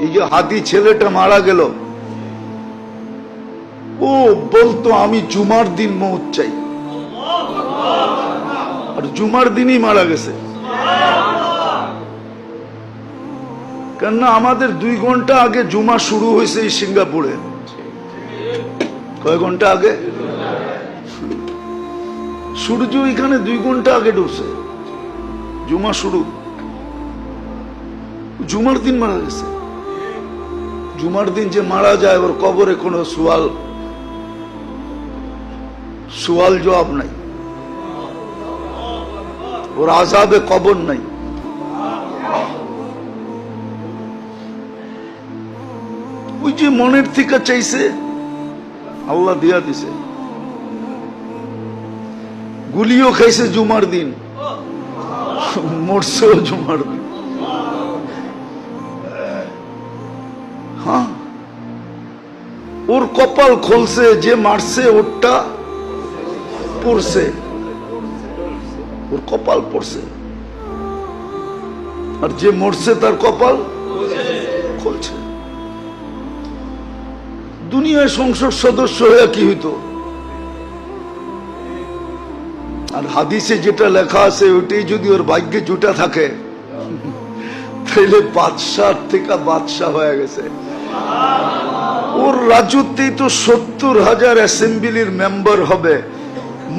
এই যে হাতি ছেলেটা মারা গেল, ও বলতো আমি জুমার দিন মৌত চাই, আর জুমার দিনই মারা গেছে। কেননা আমাদের 2 ঘন্টা আগে জুমা শুরু হয়েছে এই সিঙ্গাপুরে। কয় ঘন্টা আগে? সূর্য এখানে 2 ঘন্টা আগে ঢুকছে, জুমা শুরু। জুমার দিন মারা গেছে। জুমার দিন যে মারা যায় ওর কবরে কোনো সুয়াল জবাব নাই, ওর আযাবে কবর নাই। ওই যে মনের থেকে চাইছে আল্লাহ দিয়া দিছে। গুলিও খাইছে জুমার দিন, মরছেও জুমার দিন। হ্যাঁ, ওর কপাল খুলছে, যে মারছে ওরটা পড়ছে, ওর কপাল পড়ছে, আর যে মরছে তার কপাল খুলছে। দুনিয়ায় সংসদ সদস্য হয়ে কি হইতো? আর হাদিসে যেটা লেখা আছে ওইটাই যদি ওর ভাগ্যে জুটা থাকে তাহলে বাদশাহ থেকে বাদশাহ হয়ে গেছে। ওর রাজত্বেই তো 70,000 অ্যাসেম্বলির মেম্বার হবে,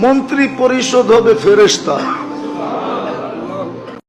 মন্ত্রী পরিষদ হবে ফেরেশতা।